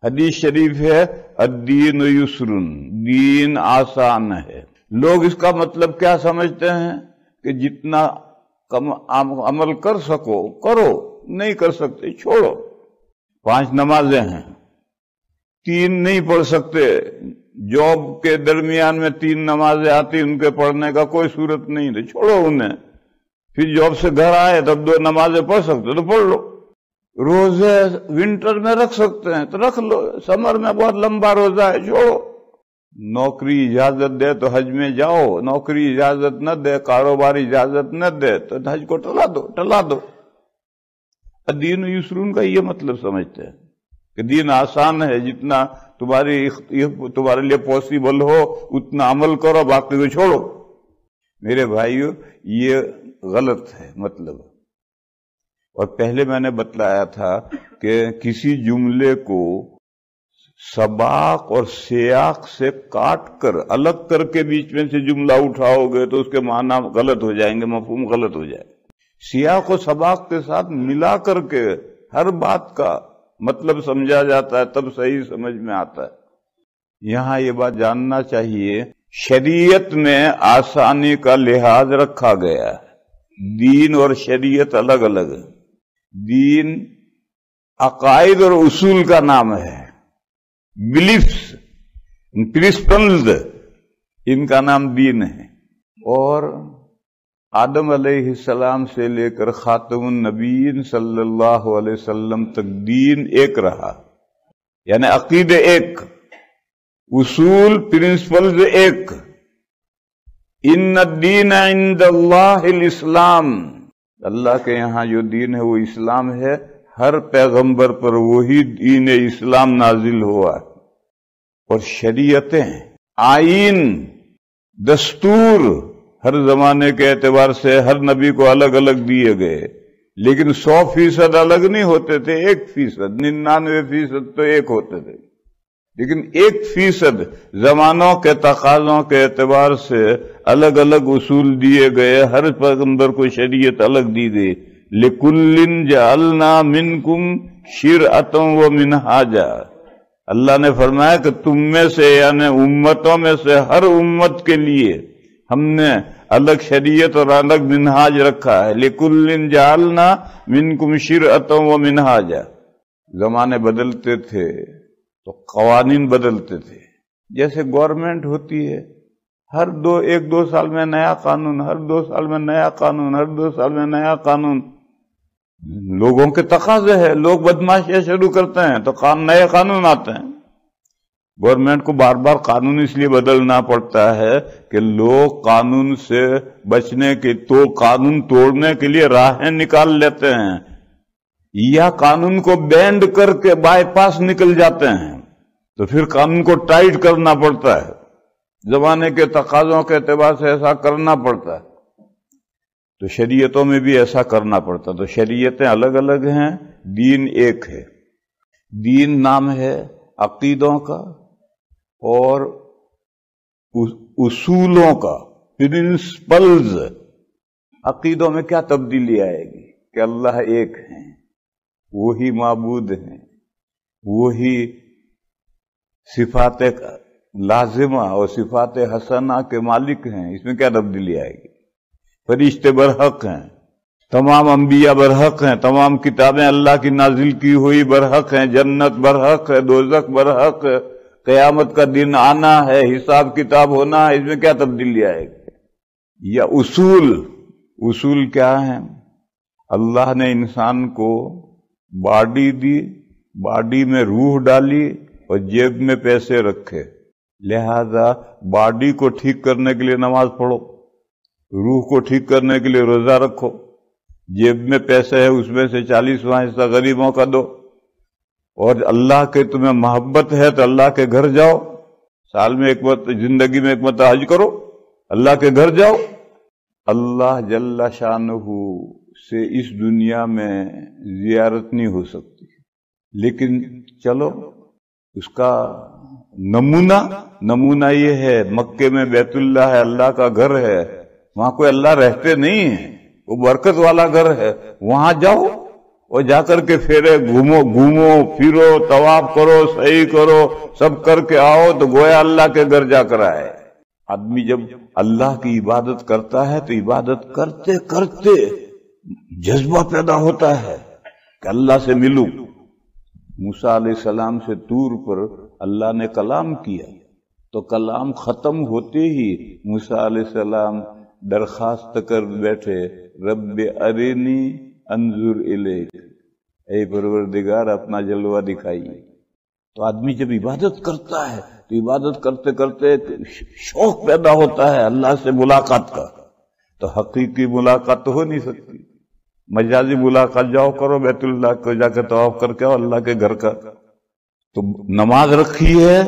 حدیث شریف ہے الدین یسرن، دین آسان ہے۔ لوگ اس کا مطلب کیا سمجھتے ہیں کہ جتنا کم عمل کر سکو کرو، نہیں کر سکتے چھوڑو۔ 5 نمازیں ہیں، 3 نہیں پڑھ سکتے، جاب کے درمیان میں 3 نمازیں آتی، ان کے پڑھنے کا کوئی صورت نہیں ہے، چھوڑو انہیں۔ پھر جاب سے گھر آئے تب 2 نمازیں پڑھ سکتے تو پڑھ لو۔ روزے ونٹر میں رکھ سکتے ہیں تو رکھ لو، سمر میں بہت لمبا روزہ ہے چھوڑو۔ نوکری اجازت دے تو حج میں جاؤ، نوکری اجازت نہ دے، کاروبار اجازت نہ دے تو حج کو ٹلا دو۔ دین یسرون کا یہ مطلب سمجھتے ہیں کہ دین آسان ہے، جتنا تمہارے لیے پاسبل ہو اتنا عمل کرو، باقی کو چھوڑو۔ میرے بھائیو یہ غلط ہے مطلب۔ اور پہلے میں نے بتلایا تھا کہ کسی جملے کو سباق اور سیاق سے کاٹ کر الگ کر کے بیچ میں سے جملہ اٹھاؤ گے تو اس کے معنی غلط ہو جائیں گے، مفہوم غلط ہو جائے گا۔ سیاق و سباق کے ساتھ ملا کر کے ہر بات کا مطلب سمجھا جاتا ہے، تب صحیح سمجھ میں آتا ہے۔ یہاں یہ بات جاننا چاہیے، شریعت میں آسانی کا لحاظ رکھا گیا ہے۔ دین اور شریعت الگ الگ ہے۔ دین عقائد اور اصول کا نام ہے، بلیفز، پرنسپلز، ان کا نام دین ہے۔ اور آدم علیہ السلام سے لے کر خاتم النبیین صلی اللہ علیہ وسلم تک دین ایک رہا، یعنی عقیدے ایک، اصول پرنسپلز ایک۔ ان الدین عند اللہ الاسلام، اللہ کے یہاں جو دین ہے وہ اسلام ہے۔ ہر پیغمبر پر وہی دین اسلام نازل ہوا ہے۔ اور شریعتیں، آئین، دستور ہر زمانے کے اعتبار سے ہر نبی کو الگ الگ دیے گئے، لیکن 100% الگ نہیں ہوتے تھے، 1%، 99% تو ایک ہوتے تھے، لیکن 1% زمانوں کے تقاضوں کے اعتبار سے الگ الگ اصول دیے گئے، ہر پیغمبر کو شریعت الگ دی گئی۔ لِكُلٍّ جَعَلْنَا مِنْكُمْ شِرْعَةً وَمِنْهَاجًا، اللہ نے فرمایا کہ تم میں سے یعنی امتوں میں سے ہر امت کے لیے ہم نے الگ شریعت اور الگ منہاج رکھا ہے۔ لِكُلٍّ جَعَلْنَا مِنْكُمْ شِرْعَةً وَمِنْهَاجًا۔ زمانے بدلتے تھے تو قوانین بدلتے تھے، جیسے گورنمنٹ ہوتی ہے، ہر 1-2 سال میں نیا قانون، ہر 2 سال میں نیا قانون، ہر 2 سال میں نیا قانون۔ لوگوں کے تقاضے ہیں، لوگ بدماشیاں شروع کرتے ہیں تو نئے قانون آتے ہیں۔ گورنمنٹ کو بار بار قانون اس لیے بدلنا پڑتا ہے کہ لوگ قانون سے بچنے کے تو قانون توڑنے کے لیے راہیں نکال لیتے ہیں، یا قانون کو بینڈ کر کے بائی پاس نکل جاتے ہیں، تو پھر قانون کو ٹائٹ کرنا پڑتا ہے۔ زمانے کے تقاضوں کے اعتبار سے ایسا کرنا پڑتا ہے، تو شریعتوں میں بھی ایسا کرنا پڑتا ہے۔ تو شریعتیں الگ الگ ہیں، دین ایک ہے۔ دین نام ہے عقیدوں کا اور اصولوں کا، پرنسپلز۔ عقیدوں میں کیا تبدیلی آئے گی کہ اللہ ایک ہے، وہی معبود ہیں، وہی صفات لازمہ اور صفات حسنہ کے مالک ہیں، اس میں کیا تبدیلی آئے گی؟ فرشتے برحق ہیں، تمام انبیاء برحق ہیں، تمام کتابیں اللہ کی نازل کی ہوئی برحق ہیں، جنت برحق ہے، دوزخ برحق ہے، قیامت کا دن آنا ہے، حساب کتاب ہونا ہے، اس میں کیا تبدیلی آئے گی؟ یا اصول کیا ہیں؟ اللہ نے انسان کو باڈی دی، باڈی میں روح ڈالی اور جیب میں پیسے رکھے، لہذا باڈی کو ٹھیک کرنے کے لیے نماز پڑھو، روح کو ٹھیک کرنے کے لیے روزہ رکھو، جیب میں پیسے ہے اس میں سے 40واں حصہ غریبوں کا دو، اور اللہ کے تمہیں محبت ہے تو اللہ کے گھر جاؤ، سال میں ایک مرتبہ، زندگی میں ایک مرتبہ حج کرو، اللہ کے گھر جاؤ۔ اللہ جل شانہ سے اس دنیا میں زیارت نہیں ہو سکتی، لیکن چلو اس کا نمونہ یہ ہے، مکے میں بیت اللہ ہے، اللہ کا گھر ہے، وہاں کوئی اللہ رہتے نہیں ہے، وہ برکت والا گھر ہے، وہاں جاؤ، اور جا کر کے پھیرے گھومو پھرو، طواف کرو، صحیح کرو، سب کر کے آؤ تو گویا اللہ کے گھر جا کر آئے۔ آدمی جب اللہ کی عبادت کرتا ہے تو عبادت کرتے کرتے جذبہ پیدا ہوتا ہے کہ اللہ سے ملوں۔ موسیٰ علیہ السلام سے طور پر اللہ نے کلام کیا تو کلام ختم ہوتے ہی موسیٰ علیہ السلام درخواست کر بیٹھے، رب ارنی انظر الیک، اے پروردگار اپنا جلوہ دکھائیے۔ تو آدمی جب عبادت کرتا ہے تو عبادت کرتے کرتے شوق پیدا ہوتا ہے اللہ سے ملاقات کا۔ تو حقیقی ملاقات تو ہو نہیں سکتی، مجازی ملاقات جاؤ کرو، بیت اللہ کو جا کے طواف کر کے آؤ اللہ کے گھر کا۔ تو نماز رکھی ہے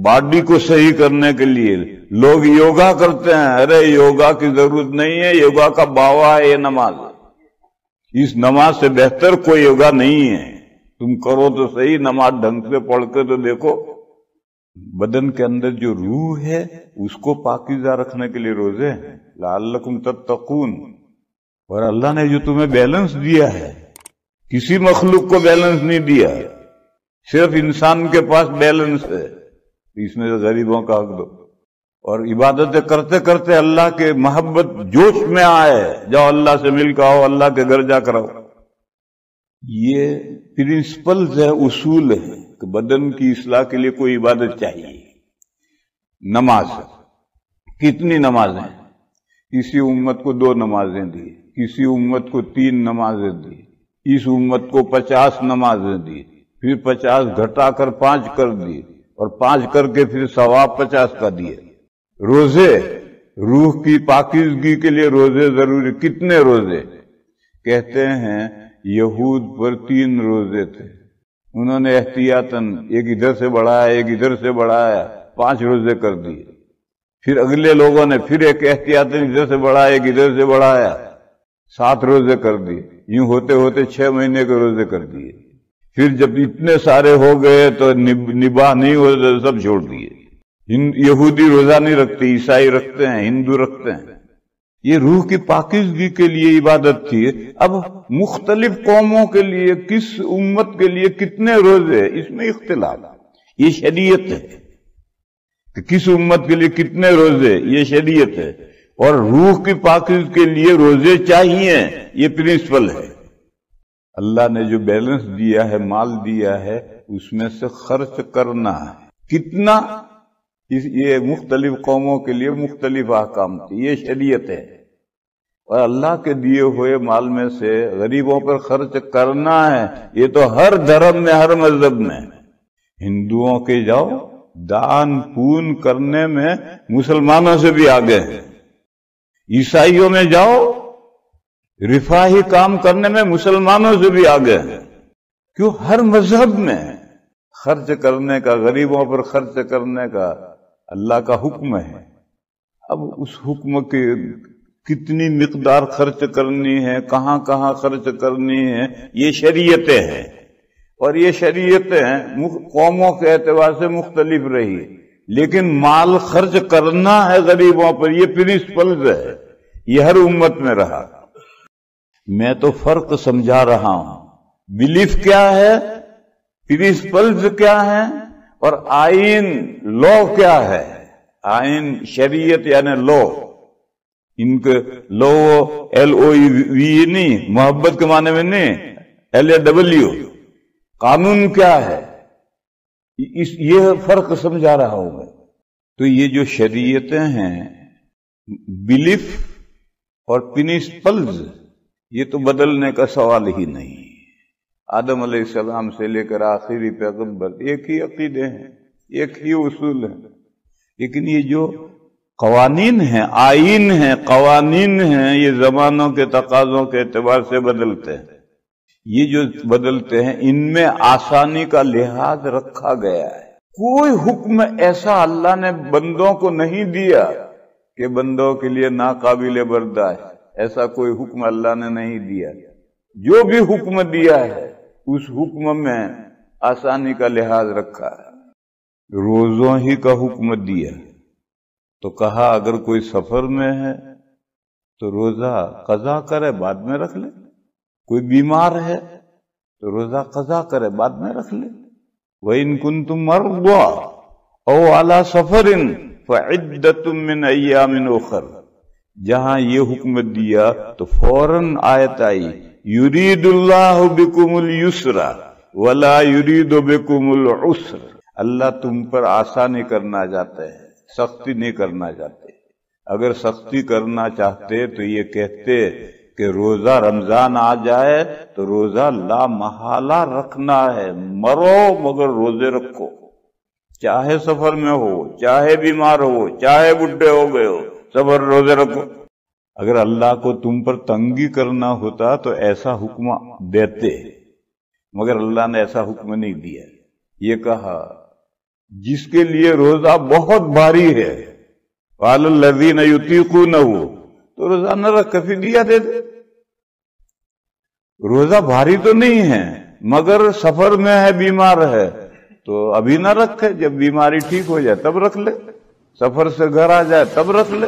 باڈی کو صحیح کرنے کے لیے۔ لوگ یوگا کرتے ہیں، ارے یوگا کی ضرورت نہیں ہے، یوگا کا باوا ہے یہ نماز۔ اس نماز سے بہتر کوئی یوگا نہیں ہے، تم کرو تو صحیح، نماز ڈھنگ سے پڑھ کے تو دیکھو۔ بدن کے اندر جو روح ہے اس کو پاکیزہ رکھنے کے لیے روزے ہیں، لعلکم تتقون۔ اور اللہ نے جو تمہیں بیلنس دیا ہے، کسی مخلوق کو بیلنس نہیں دیا، صرف انسان کے پاس بیلنس ہے، اس میں غریبوں کا حق دو۔ اور عبادتیں کرتے کرتے اللہ کے محبت جوش میں آئے، جاؤ اللہ سے مل کے آؤ، اللہ کے گھر جا کر آؤ۔ یہ پرنسپلز ہے، اصول ہے کہ بدن کی اصلاح کے لیے کوئی عبادت چاہیے۔ نماز، کتنی نمازیں؟ کسی امت کو 2 نمازیں دی، کسی امت کو 3 نمازیں دی، اس امت کو 50 نمازیں دی، پھر 50 گھٹا کر 5 کر دی، اور 5 کر کے پھر ثواب 50 کا دیے۔ روزے، روح کی پاکیزگی کے لیے روزے ضروری۔ کتنے روزے؟ کہتے ہیں یہود پر 3 روزے تھے، انہوں نے احتیاطاً ایک ادھر سے بڑھایا ایک ادھر سے بڑھایا، 5 روزے کر دیے۔ پھر اگلے لوگوں نے پھر ایک احتیاطاً ادھر سے بڑھایا ایک ادھر سے بڑھایا، 7 روزے کر دیے۔ یوں ہوتے ہوتے 6 مہینے کے روزے کر دیے۔ پھر جب اتنے سارے ہو گئے تو نباہ نہیں ہوتے، سب چھوڑ دیے۔ یہودی روزہ نہیں رکھتے، عیسائی رکھتے ہیں، ہندو رکھتے ہیں۔ یہ روح کی پاکیزگی کے لیے عبادت تھی۔ اب مختلف قوموں کے لیے، کس امت کے لیے کتنے روزے، اس میں اختلاف، یہ شریعت ہے کہ کس امت کے لیے کتنے روزے، یہ شریعت ہے۔ اور روح کی پاکیزگی کے لیے روزے چاہیے، یہ پرنسپل ہے۔ اللہ نے جو بیلنس دیا ہے، مال دیا ہے، اس میں سے خرچ کرنا ہے۔ کتنا؟ یہ مختلف قوموں کے لیے مختلف احکام تھے، یہ شریعت ہے۔ اور اللہ کے دیے ہوئے مال میں سے غریبوں پر خرچ کرنا ہے، یہ تو ہر دھرم میں، ہر مذہب میں۔ ہندوؤں کے جاؤ، دان پون کرنے میں مسلمانوں سے بھی آگے ہیں۔ عیسائیوں میں جاؤ، رفاہی کام کرنے میں مسلمانوں سے بھی آگے ہیں۔ کیوں؟ ہر مذہب میں خرچ کرنے کا، غریبوں پر خرچ کرنے کا اللہ کا حکم ہے۔ اب اس حکم کے کتنی مقدار خرچ کرنی ہے، کہاں کہاں خرچ کرنی ہے، یہ شریعتیں ہیں۔ اور یہ شریعتیں قوموں کے اعتبار سے مختلف رہی، لیکن مال خرچ کرنا ہے غریبوں پر، یہ پرنسپلز ہے، یہ ہر امت میں رہا۔ میں تو فرق سمجھا رہا ہوں، بلیف کیا ہے، پرنسپلز کیا ہے، اور آئین، لو کیا ہے۔ آئین شریعت یعنی لو، ان کے لو LOV نہیں، محبت کے معنی میں نہیں، LAW، قانون کیا ہے، یہ فرق سمجھا رہا ہوں میں۔ تو یہ جو شریعتیں ہیں، بلیف اور پرنسپلز، یہ تو بدلنے کا سوال ہی نہیں۔ آدم علیہ السلام سے لے کر آخری پیغمبر ایک ہی عقیدے ہیں، ایک ہی اصول ہیں، لیکن یہ جو قوانین ہیں، آئین ہیں، قوانین ہیں، یہ زمانوں کے تقاضوں کے اعتبار سے بدلتے ہیں۔ یہ جو بدلتے ہیں، ان میں آسانی کا لحاظ رکھا گیا ہے۔ کوئی حکم ایسا اللہ نے بندوں کو نہیں دیا کہ بندوں کے لیے ناقابل برداشت، ایسا کوئی حکم اللہ نے نہیں دیا۔ جو بھی حکم دیا ہے اس حکم میں آسانی کا لحاظ رکھا ہے۔ روزوں ہی کا حکم دیا تو کہا اگر کوئی سفر میں ہے تو روزہ قضا کرے، بعد میں رکھ لے۔ کوئی بیمار ہے تو روزہ قضا کرے، بعد میں رکھ لے۔ وَإِن كُنتُم مَرْضَىٰ أَوْ عَلَىٰ سَفَرٍ فَعِدَّةٌ مِّنْ أَيَّامٍ أُخَرَ، جہاں یہ حکم دیا تو فوراً آیت آئی يُرِيدُ اللَّهُ بِكُمُ الْيُسْرَ وَلَا يُرِيدُ بِكُمُ الْعُسْرَ، اللہ تم پر آسانی کرنا چاہتا ہے، سختی نہیں کرنا چاہتے۔ اگر سختی کرنا چاہتے تو یہ کہتے کہ روزہ رمضان آ جائے تو روزہ لا محالہ رکھنا ہے، مرو مگر روزے رکھو، چاہے سفر میں ہو، چاہے بیمار ہو، چاہے بڈھے ہو گئے ہو، سفر روزے رکھو۔ اگر اللہ کو تم پر تنگی کرنا ہوتا تو ایسا حکم دیتے، مگر اللہ نے ایسا حکم نہیں دیا۔ یہ کہا جس کے لیے روزہ بہت بھاری ہے، قَالَ الَّذِينَ يُطِيقُونَهُ، تو روزہ نہ رکھ، فدیہ دے دے۔ روزہ بھاری تو نہیں ہے مگر سفر میں ہے، بیمار ہے، تو ابھی نہ رکھے، جب بیماری ٹھیک ہو جائے تب رکھ لے، سفر سے گھر آ جائے تب رکھ لے۔